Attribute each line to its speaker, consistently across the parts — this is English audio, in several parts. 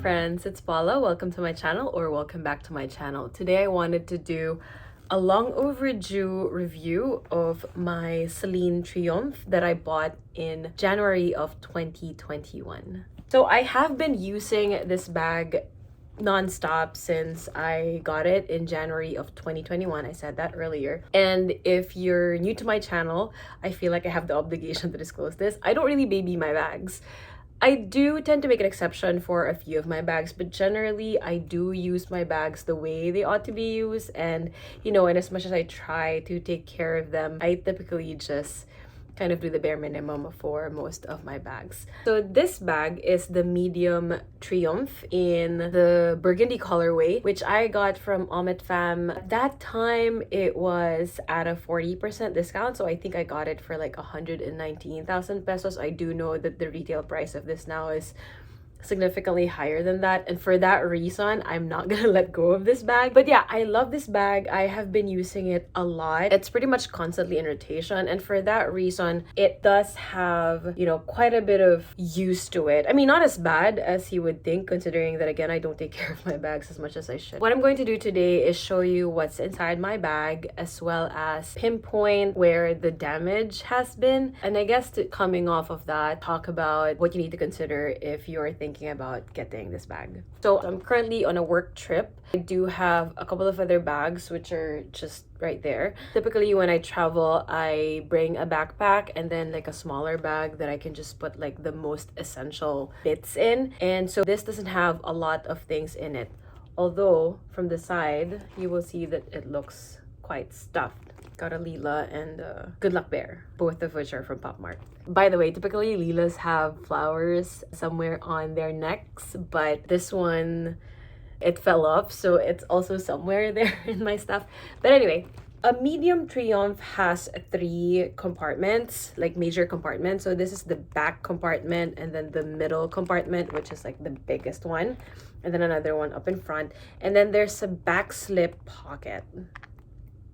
Speaker 1: friends, it's VLLO. Welcome to my channel, or welcome back to my channel. Today I wanted to do a long overdue review of my Celine Triomphe that I bought in January of 2021. So I have been using this bag non-stop since I got it in January of 2021. I said that earlier. And if you're new to my channel, I feel like I have the obligation to disclose this. I don't really baby my bags. I do tend to make an exception for a few of my bags, but generally I do use my bags the way they ought to be used. And and as much as I try to take care of them, I typically just kind of do the bare minimum for most of my bags. So this bag is the Medium Triomphe in the Burgundy colorway, which I got from Femme. At that time, it was at a 40% discount, so I think I got it for like 119,000 pesos. I do know that the retail price of this now is significantly higher than that, and for that reason I'm not gonna let go of this bag. But yeah, I love this bag. I have been using it a lot. It's pretty much constantly in rotation, and for that reason it does have quite a bit of use to it. I mean, not as bad as you would think, considering that again I don't take care of my bags as much as I should. What I'm going to do today is show you what's inside my bag, as well as pinpoint where the damage has been, and I guess coming off of that, talk about what you need to consider if you're thinking about getting this bag. So I'm currently on a work trip. I do have a couple of other bags which are just right there. Typically when I travel, I bring a backpack and then like a smaller bag that I can just put like the most essential bits in. And so this doesn't have a lot of things in it. Although from the side, you will see that it looks quite stuffed. Got a Lila and a Good Luck Bear, both of which are from Pop Mart. By the way, typically Lilas have flowers somewhere on their necks, but this one, it fell off, so it's also somewhere there in my stuff. But anyway, a Medium Triomphe has 3 compartments, like major compartments. So this is the back compartment, and then the middle compartment, which is like the biggest one, and then another one up in front, and then there's a back slip pocket.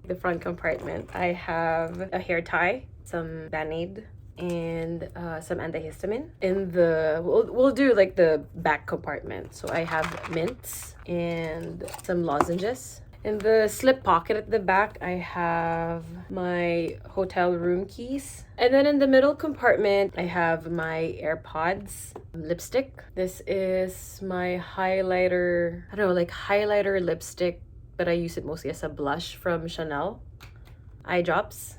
Speaker 1: The front compartment, I have a hair tie, some Band-Aid, and some antihistamine. In the we'll do like the back compartment, so I have mints and some lozenges. In the slip pocket at the back, I have my hotel room keys. And then in the middle compartment, I have my AirPods, lipstick. This is my highlighter, I don't know, like highlighter lipstick, but I use it mostly as a blush from Chanel. Eye drops,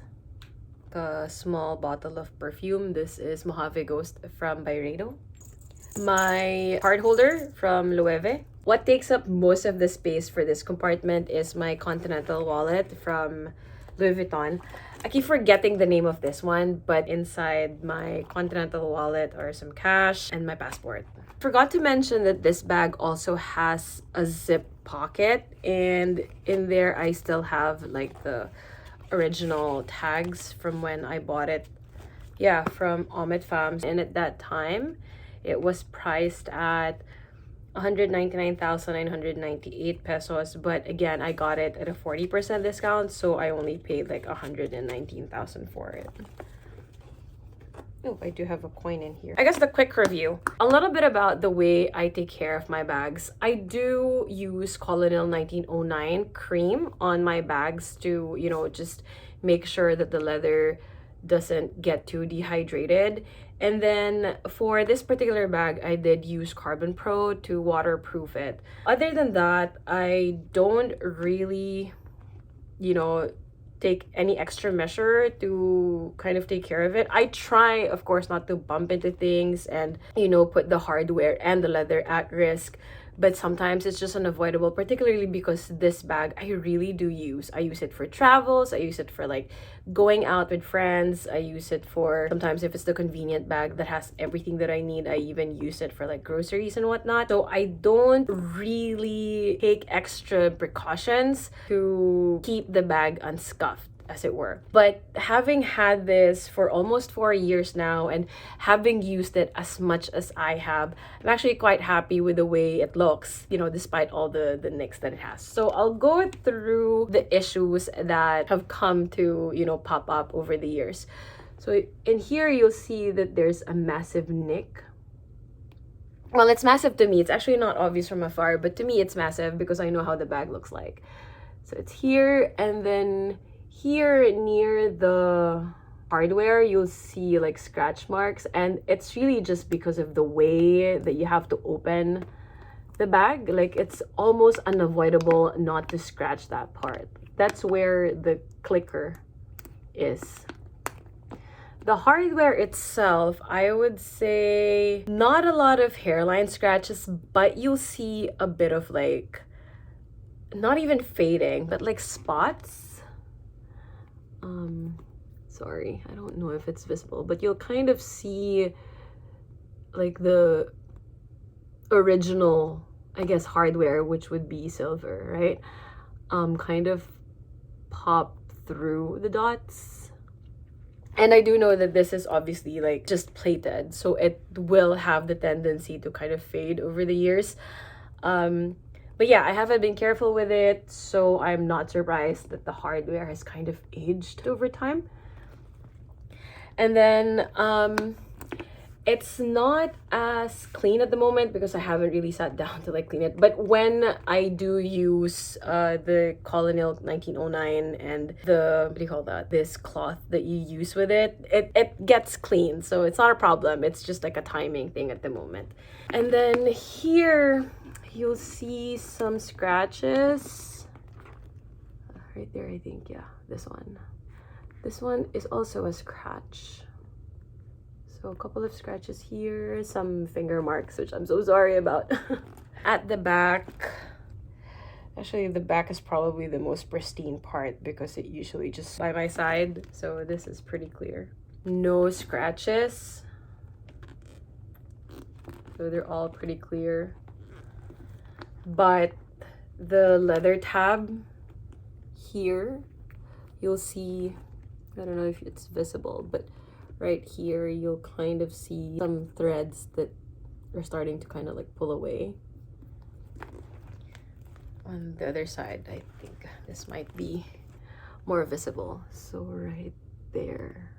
Speaker 1: a small bottle of perfume. This is Mojave Ghost from Byredo. My card holder from Loewe. What takes up most of the space for this compartment is my Continental wallet from Louis Vuitton. I keep forgetting the name of this one, but inside my Continental wallet are some cash and my passport. Forgot to mention that this bag also has a zip pocket, and in there I still have like the original tags from when I bought it, from Femme. And at that time it was priced at 199,998 pesos, but again I got it at a 40% discount, so I only paid like 119,000 for it. Oh, I do have a coin in here. I guess the quick review. A little bit about the way I take care of my bags. I do use Colonel 1909 cream on my bags to, just make sure that the leather doesn't get too dehydrated. And then for this particular bag, I did use Carbon Pro to waterproof it. Other than that, I don't really, take any extra measure to kind of take care of it. I try, of course, not to bump into things and, put the hardware and the leather at risk. But sometimes it's just unavoidable, particularly because this bag I really do use. I use it for travels. I use it for like going out with friends. I use it for sometimes if it's the convenient bag that has everything that I need. I even use it for like groceries and whatnot. So I don't really take extra precautions to keep the bag unscuffed, as it were. But having had this for almost 4 years now and having used it as much as I have, I'm actually quite happy with the way it looks, despite all the nicks that it has. So I'll go through the issues that have come to, pop up over the years. So in here, you'll see that there's a massive nick Well, it's massive to me. It's actually not obvious from afar, but to me it's massive because I know how the bag looks like. So it's here, and then here near the hardware you'll see like scratch marks, and it's really just because of the way that you have to open the bag. Like, it's almost unavoidable not to scratch that part. That's where the clicker is. The hardware itself, I would say not a lot of hairline scratches, but you'll see a bit of like, not even fading, but like spots. Sorry, I don't know if it's visible, but you'll kind of see like the original, I guess, hardware, which would be silver, right? Kind of pop through the dots. And I do know that this is obviously like just plated, so it will have the tendency to kind of fade over the years. But yeah, I haven't been careful with it, so I'm not surprised that the hardware has kind of aged over time. And then it's not as clean at the moment because I haven't really sat down to like clean it. But when I do use the Colonial 1909 and the, what do you call that? This cloth that you use with it, it gets clean. So it's not a problem. It's just like a timing thing at the moment. And then here you'll see some scratches. Right there, I think. Yeah, this one. This one is also a scratch. So a couple of scratches here, some finger marks, which I'm so sorry about. At the back, actually the back is probably the most pristine part because it usually just by my side. So this is pretty clear. No scratches. So they're all pretty clear. But the leather tab here, you'll see, I don't know if it's visible, but right here you'll kind of see some threads that are starting to kind of like pull away. On the other side, I think this might be more visible. So right there.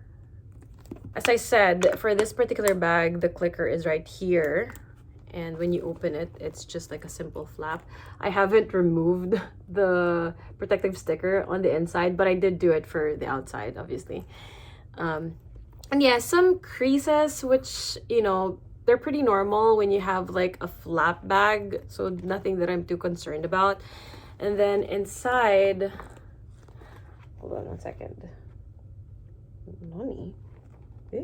Speaker 1: As I said, for this particular bag, the clicker is right here. And when you open it, it's just like a simple flap. I haven't removed the protective sticker on the inside, but I did do it for the outside, obviously. And yeah, some creases, which, you know, they're pretty normal when you have like a flap bag, so nothing that I'm too concerned about. And then inside, hold on 1 second. Nani? Eh?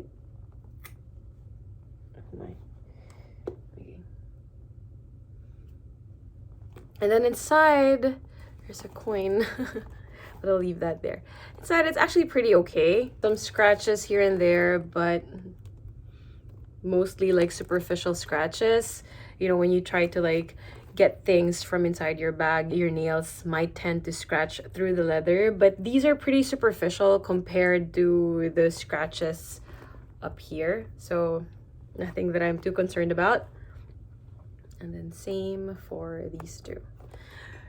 Speaker 1: Oh my. And then inside, there's a coin, but I'll leave that there. Inside, it's actually pretty okay. Some scratches here and there, but mostly like superficial scratches. You know, when you try to like get things from inside your bag, your nails might tend to scratch through the leather, but these are pretty superficial compared to the scratches up here. So nothing that I'm too concerned about. And then same for these two.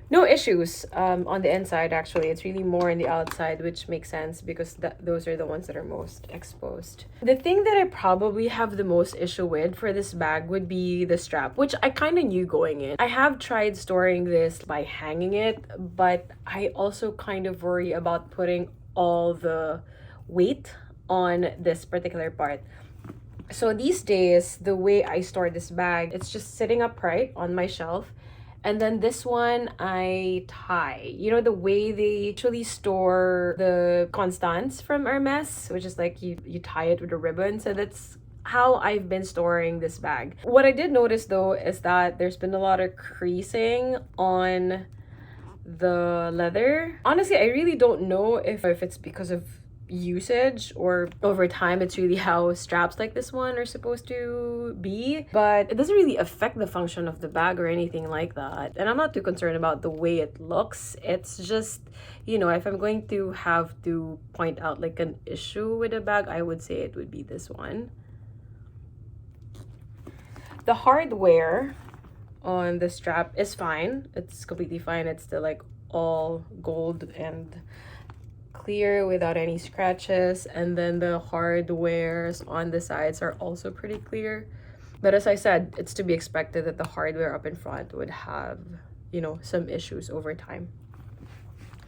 Speaker 1: No issues on the inside, actually. It's really more on the outside, which makes sense because those are the ones that are most exposed. The thing that I probably have the most issue with for this bag would be the strap, which I kind of knew going in. I have tried storing this by hanging it, but I also kind of worry about putting all the weight on this particular part. So these days, the way I store this bag, it's just sitting upright on my shelf. And then this one, I tie. You know, the way they actually store the Constance from Hermes, which is like you tie it with a ribbon. So that's how I've been storing this bag. What I did notice though is that there's been a lot of creasing on the leather. Honestly, I really don't know if it's because of usage or over time it's really how straps like this one are supposed to be, but it doesn't really affect the function of the bag or anything like that. And I'm not too concerned about the way it looks. It's just, you know, if I'm going to have to point out like an issue with a bag, I would say it would be this one. The hardware on the strap is fine. It's completely fine. It's still like all gold and clear without any scratches, and then the hardwares on the sides are also pretty clear. But as I said, it's to be expected that the hardware up in front would have, you know, some issues over time.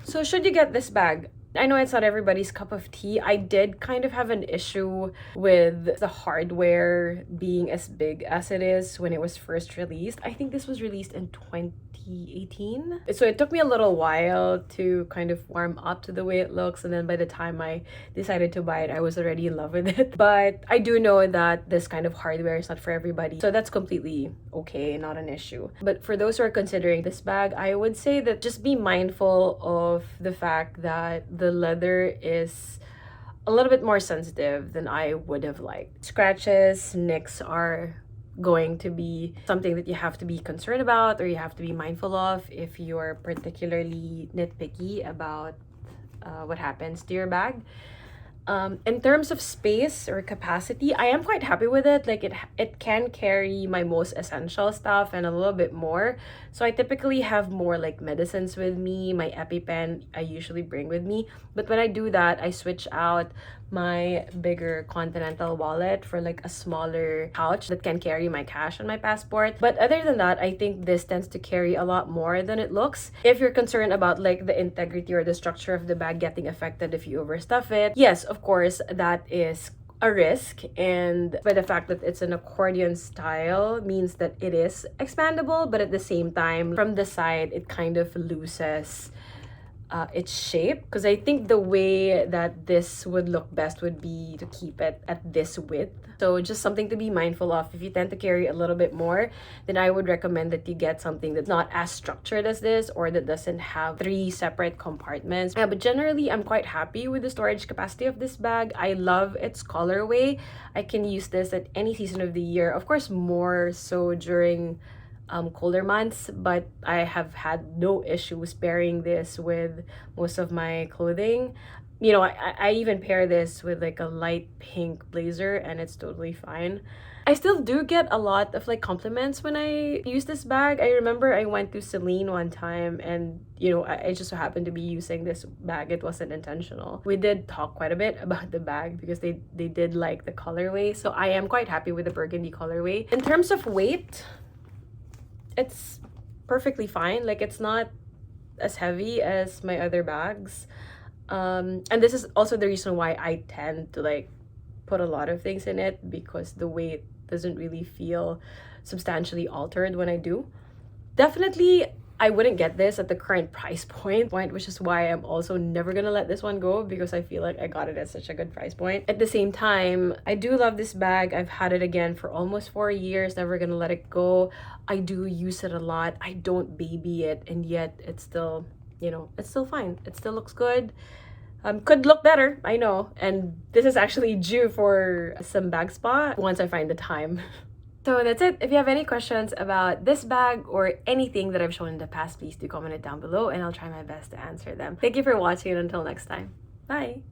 Speaker 1: So should you get this bag? I know it's not everybody's cup of tea. I did kind of have an issue with the hardware being as big as it is when it was first released. I think this was released in 2018. So it took me a little while to kind of warm up to the way it looks, and then by the time I decided to buy it, I was already in love with it. But I do know that this kind of hardware is not for everybody, so that's completely okay, not an issue. But for those who are considering this bag, I would say that just be mindful of the fact that the leather is a little bit more sensitive than I would have liked. Scratches, nicks are going to be something that you have to be concerned about, or you have to be mindful of if you're particularly nitpicky about what happens to your bag. In terms of space or capacity, I am quite happy with it. Like it can carry my most essential stuff and a little bit more. So I typically have more like medicines with me. My EpiPen I usually bring with me. But when I do that, I switch out my bigger Continental wallet for like a smaller pouch that can carry my cash and my passport. But other than that, I think this tends to carry a lot more than it looks. If you're concerned about like the integrity or the structure of the bag getting affected if you overstuff it, yes, of course, that is a risk. And by the fact that it's an accordion style means that it is expandable, but at the same time, from the side, it kind of loses its shape, because I think the way that this would look best would be to keep it at this width. So just something to be mindful of. If you tend to carry a little bit more, then I would recommend that you get something that's not as structured as this, or that doesn't have 3 separate compartments. But generally, I'm quite happy with the storage capacity of this bag. I love its colorway. I can use this at any season of the year. Of course, more so during colder months, but I have had no issues pairing this with most of my clothing. You know, I even pair this with like a light pink blazer and it's totally fine. I still do get a lot of like compliments when I use this bag. I remember I went to Celine one time and, you know, I just so happened to be using this bag. It wasn't intentional. We did talk quite a bit about the bag because they did like the colorway. So I am quite happy with the burgundy colorway. In terms of weight, it's perfectly fine. Like it's not as heavy as my other bags. And this is also the reason why I tend to like put a lot of things in it, because the weight doesn't really feel substantially altered when I do. Definitely, I wouldn't get this at the current price point, which is why I'm also never gonna let this one go, because I feel like I got it at such a good price point. At the same time, I do love this bag. I've had it again for almost 4 years, never gonna let it go. I do use it a lot. I don't baby it, and yet it's still, you know, it's still fine. It still looks good. Could look better, I know. And this is actually due for some bag spa once I find the time. So that's it. If you have any questions about this bag or anything that I've shown in the past, please do comment it down below and I'll try my best to answer them. Thank you for watching, and until next time. Bye!